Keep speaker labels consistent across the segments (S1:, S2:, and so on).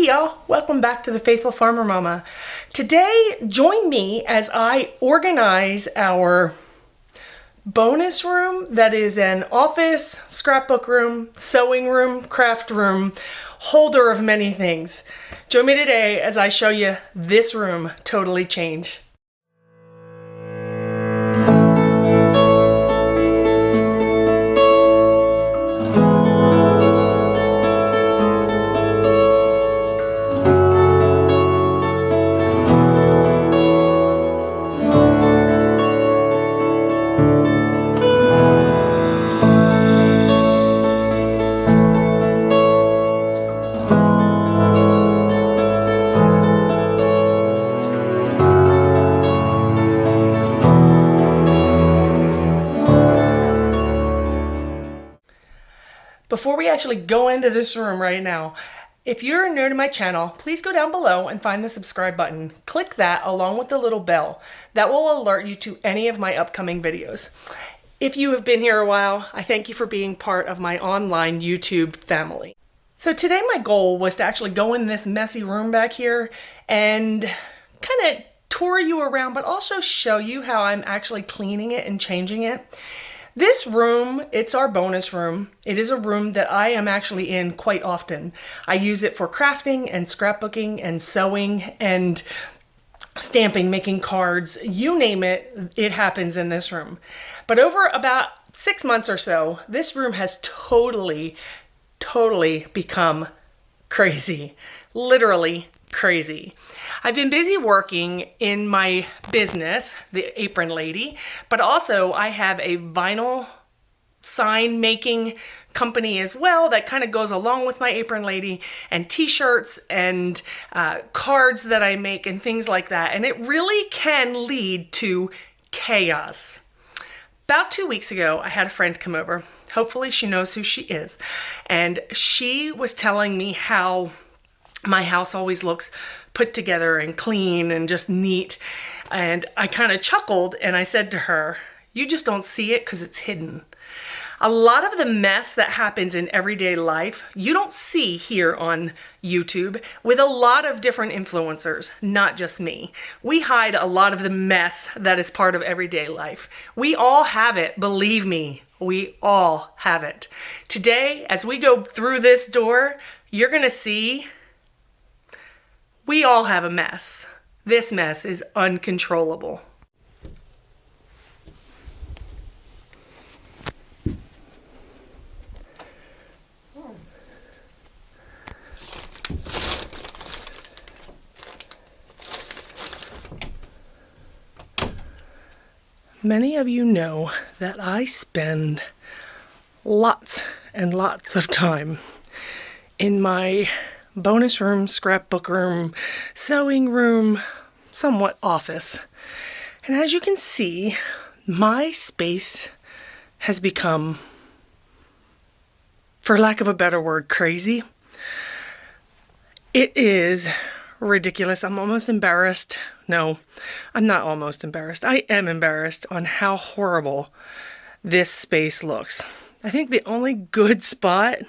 S1: Hey y'all, welcome back to the Faithful Farmer Momma. Today, join me as I organize our bonus room that is an office, scrapbook room, sewing room, craft room, holder of many things. Join me today as I show you this room totally change. Before we actually go into this room right now, if you're new to my channel, please go down below and find the subscribe button. Click that along with the little bell. That will alert you to any of my upcoming videos. If you have been here a while, I thank you for being part of my online YouTube family. So today my goal was to actually go in this messy room back here and kind of tour you around, but also show you how I'm actually cleaning it and changing it. This room, it's our bonus room. It is a room that I am actually in quite often. I use it for crafting and scrapbooking and sewing and stamping, making cards, you name it, it happens in this room. But over about 6 months or so, this room has totally become crazy. Literally crazy. I've been busy working in my business, the Apron Lady, but also I have a vinyl sign making company as well that kind of goes along with my Apron Lady, and t-shirts and cards that I make and things like that. And it really can lead to chaos. About 2 weeks ago, I had a friend come over. Hopefully she knows who she is. And she was telling me how my house always looks put together and clean and just neat. And I kind of chuckled and I said to her, "You just don't see it because it's hidden." A lot of the mess that happens in everyday life, you don't see here on YouTube with a lot of different influencers, not just me. We hide a lot of the mess that is part of everyday life. We all have it, believe me, we all have it. Today, as we go through this door, you're gonna see we all have a mess. This mess is uncontrollable. Many of you know that I spend lots and lots of time in my bonus room, scrapbook room, sewing room, somewhat office. And as you can see, my space has become, for lack of a better word, crazy. It is ridiculous. I'm almost embarrassed. No, I'm not almost embarrassed. I am embarrassed on how horrible this space looks. I think the only good spot,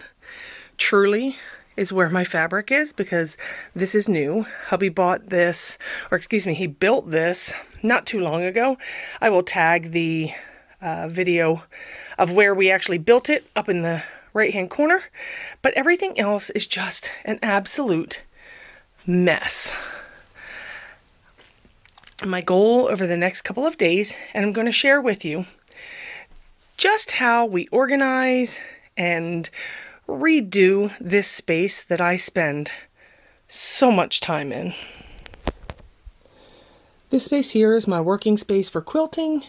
S1: truly, is where my fabric is, because this is new. Hubby bought this, or excuse me, he built this not too long ago. I will tag the video of where we actually built it up in the right-hand corner, but everything else is just an absolute mess. My goal over the next couple of days, and I'm going to share with you just how we organize and redo this space that I spend so much time in. This space here is my working space for quilting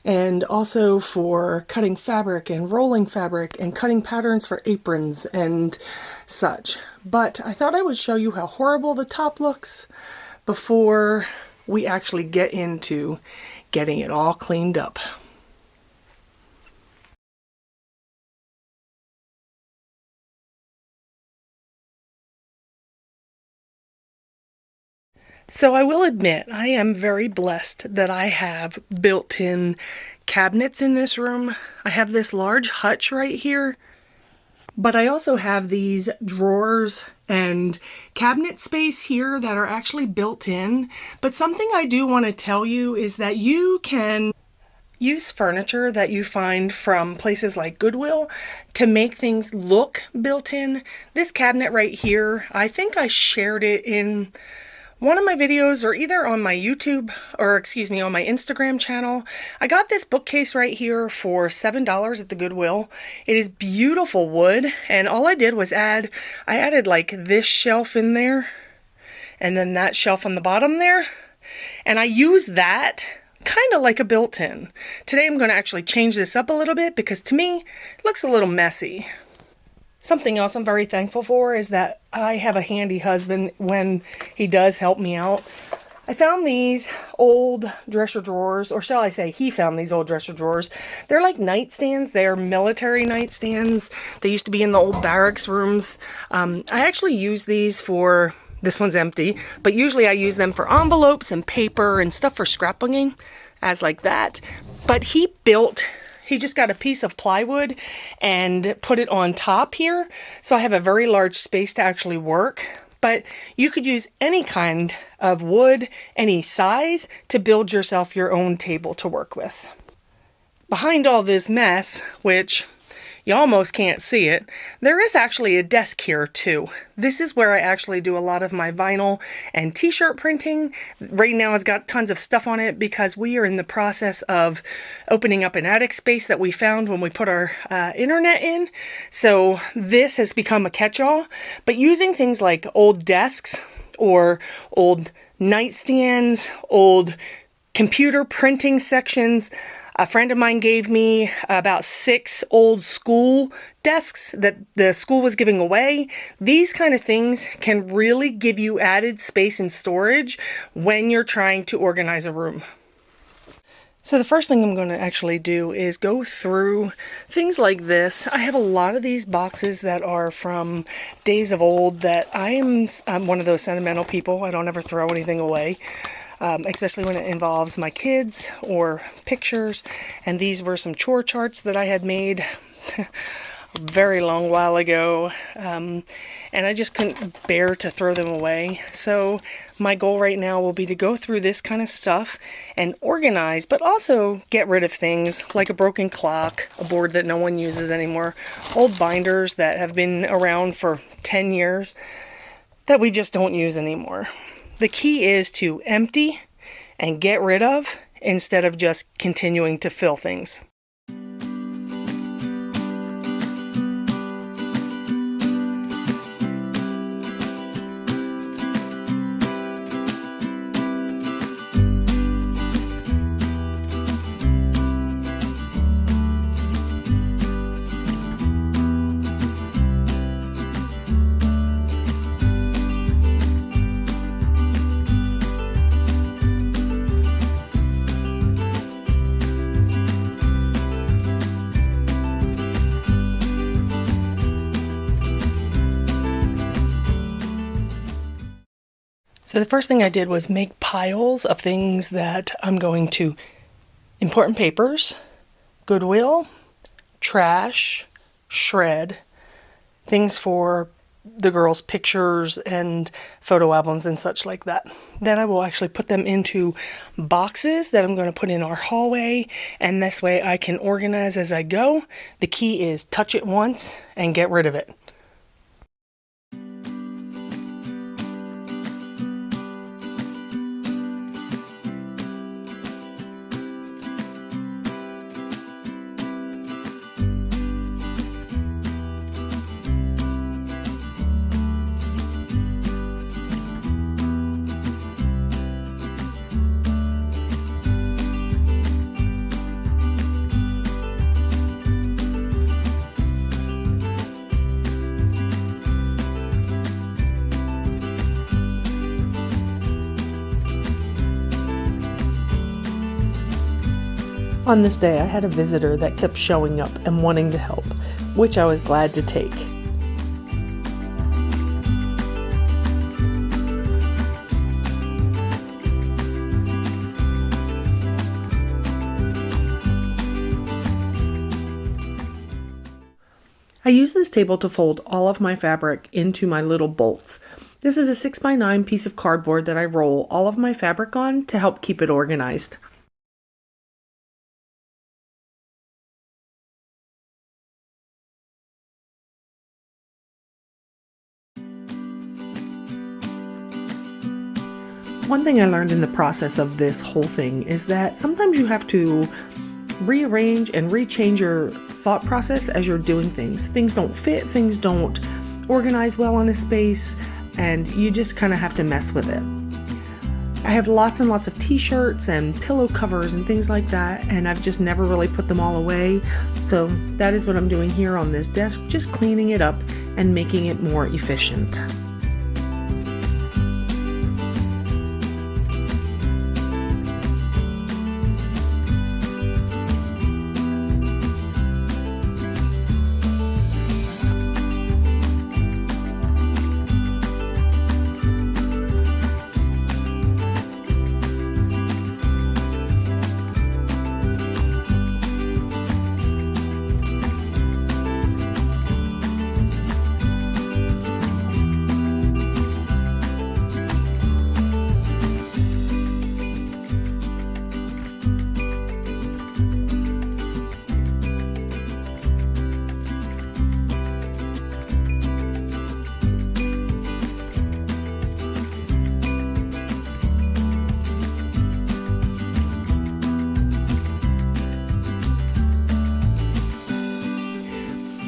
S1: and also for cutting fabric and rolling fabric and cutting patterns for aprons and such. But I thought I would show you how horrible the top looks before we actually get into getting it all cleaned up. So I will admit, I am very blessed that I have built-in cabinets in this room. I have this large hutch right here, But I also have these drawers and cabinet space here that are actually built in. But something I do want to tell you is that you can use furniture that you find from places like Goodwill to make things look built in. This cabinet right here, I think I shared it in one of my videos, or either on my YouTube, or excuse me, on my Instagram channel. I got this bookcase right here for $7 at the Goodwill. It is beautiful wood, and all I did was I added like this shelf in there, and then that shelf on the bottom there, and I used that kind of like a built-in. Today I'm going to actually change this up a little bit because to me, it looks a little messy. Something else I'm very thankful for is that I have a handy husband when he does help me out. I found these old dresser drawers, or shall I say he found these old dresser drawers. They're like nightstands. They're military nightstands. They used to be in the old barracks rooms. I actually use these for, this one's empty, but usually I use them for envelopes and paper and stuff for scrapbooking, as like that. But he just got a piece of plywood and put it on top here. So I have a very large space to actually work. But you could use any kind of wood, any size, to build yourself your own table to work with. Behind all this mess, which you almost can't see it, there is actually a desk here too. This is where I actually do a lot of my vinyl and t-shirt printing. Right now it's got tons of stuff on it because we are in the process of opening up an attic space that we found when we put our internet in. So this has become a catch-all. But using things like old desks or old nightstands, old computer printing sections. A friend of mine gave me about 6 old school desks that the school was giving away. These kind of things can really give you added space and storage when you're trying to organize a room. So the first thing I'm going to actually do is go through things like this. I have a lot of these boxes that are from days of old that I'm one of those sentimental people. I don't ever throw anything away. Especially when it involves my kids or pictures. And these were some chore charts that I had made a very long while ago. And I just couldn't bear to throw them away. So my goal right now will be to go through this kind of stuff and organize, but also get rid of things like a broken clock, a board that no one uses anymore, old binders that have been around for 10 years that we just don't use anymore. The key is to empty and get rid of instead of just continuing to fill things. So the first thing I did was make piles of things that I'm going to, important papers, Goodwill, trash, shred, things for the girls' pictures and photo albums and such like that. Then I will actually put them into boxes that I'm going to put in our hallway, and this way I can organize as I go. The key is touch it once and get rid of it. On this day, I had a visitor that kept showing up and wanting to help, which I was glad to take. I use this table to fold all of my fabric into my little bolts. This is a 6x9 piece of cardboard that I roll all of my fabric on to help keep it organized. One thing I learned in the process of this whole thing is that sometimes you have to rearrange and rechange your thought process as you're doing things. Things don't fit, things don't organize well on a space, and you just kind of have to mess with it. I have lots and lots of t-shirts and pillow covers and things like that, and I've just never really put them all away. So that is what I'm doing here on this desk, just cleaning it up and making it more efficient.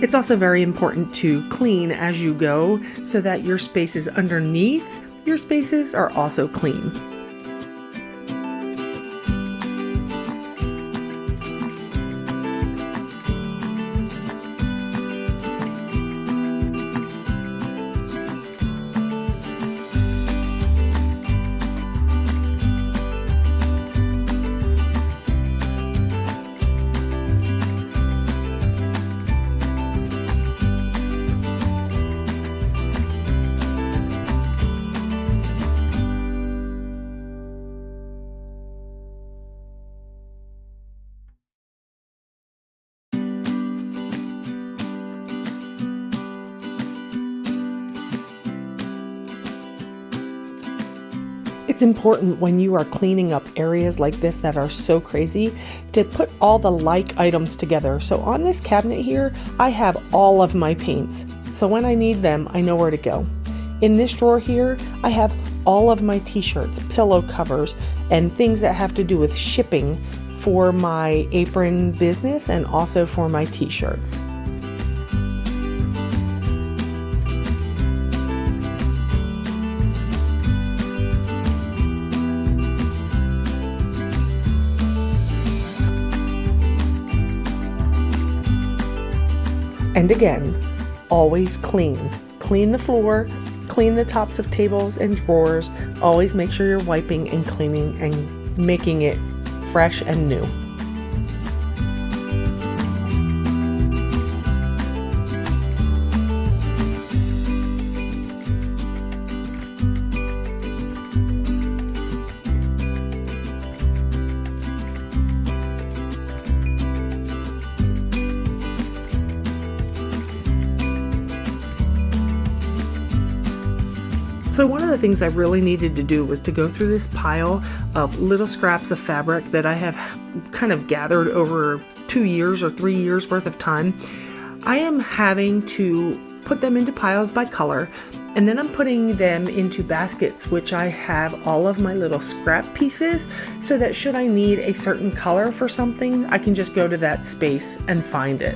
S1: It's also very important to clean as you go so that your spaces underneath your spaces are also clean. It's important when you are cleaning up areas like this that are so crazy to put all the like items together. So on this cabinet here, I have all of my paints. So when I need them, I know where to go. In this drawer here, I have all of my t-shirts, pillow covers, and things that have to do with shipping for my apron business and also for my t-shirts. And again, always clean. Clean the floor, clean the tops of tables and drawers. Always make sure you're wiping and cleaning and making it fresh and new. So one of the things I really needed to do was to go through this pile of little scraps of fabric that I have kind of gathered over 2 years or 3 years worth of time. I am having to put them into piles by color, and then I'm putting them into baskets, which I have all of my little scrap pieces, so that should I need a certain color for something, I can just go to that space and find it.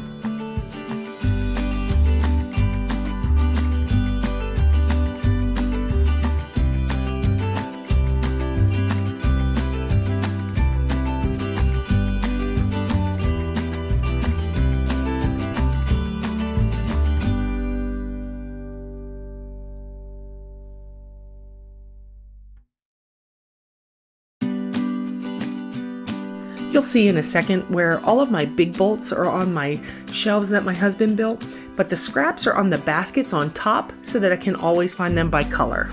S1: You'll see in a second where all of my big bolts are on my shelves that my husband built, but the scraps are on the baskets on top so that I can always find them by color.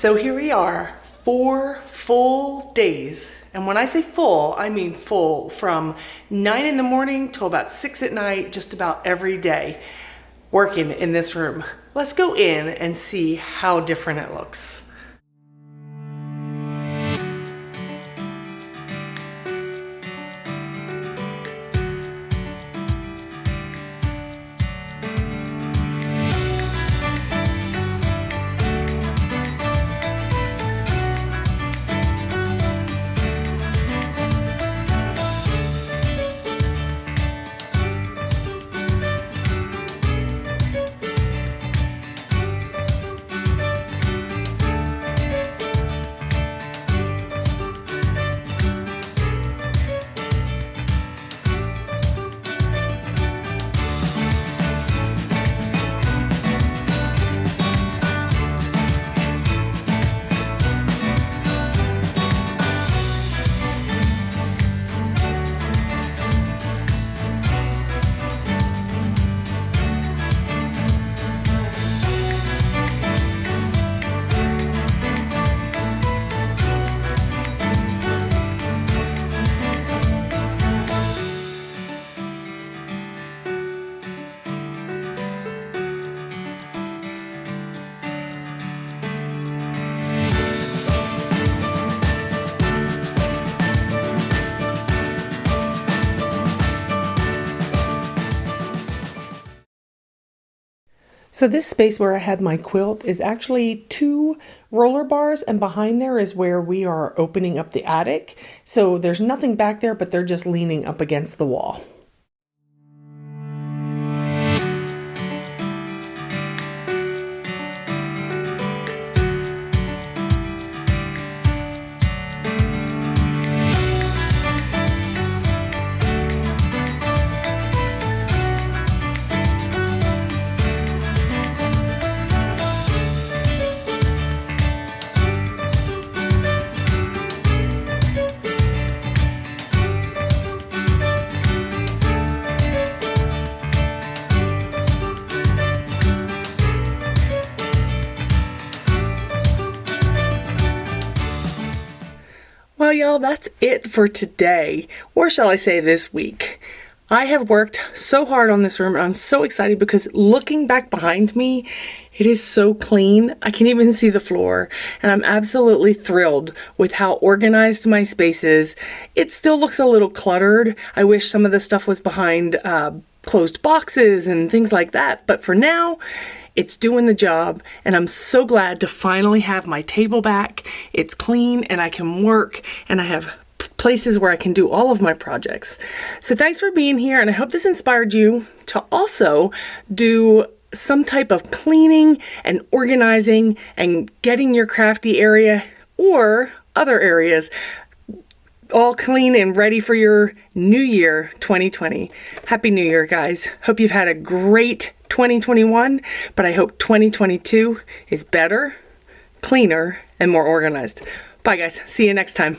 S1: So here we are, 4 full days. And when I say full, I mean full from 9 in the morning till about 6 at night, just about every day, working in this room. Let's go in and see how different it looks. So this space where I had my quilt is actually 2 roller bars, and behind there is where we are opening up the attic. So there's nothing back there, but they're just leaning up against the wall. Well, y'all, that's it for today, or shall I say this week. I have worked so hard on this room, and I'm so excited because looking back behind me, it is so clean. I can even see the floor, and I'm absolutely thrilled with how organized my space is. It still looks a little cluttered. I wish some of the stuff was behind closed boxes and things like that, but for now, it's doing the job, and I'm so glad to finally have my table back. It's clean, and I can work, and I have places where I can do all of my projects. So thanks for being here, and I hope this inspired you to also do some type of cleaning and organizing and getting your crafty area or other areas all clean and ready for your new year 2020. Happy New Year, guys. Hope you've had a great 2021, but I hope 2022 is better, cleaner, and more organized. Bye, guys. See you next time.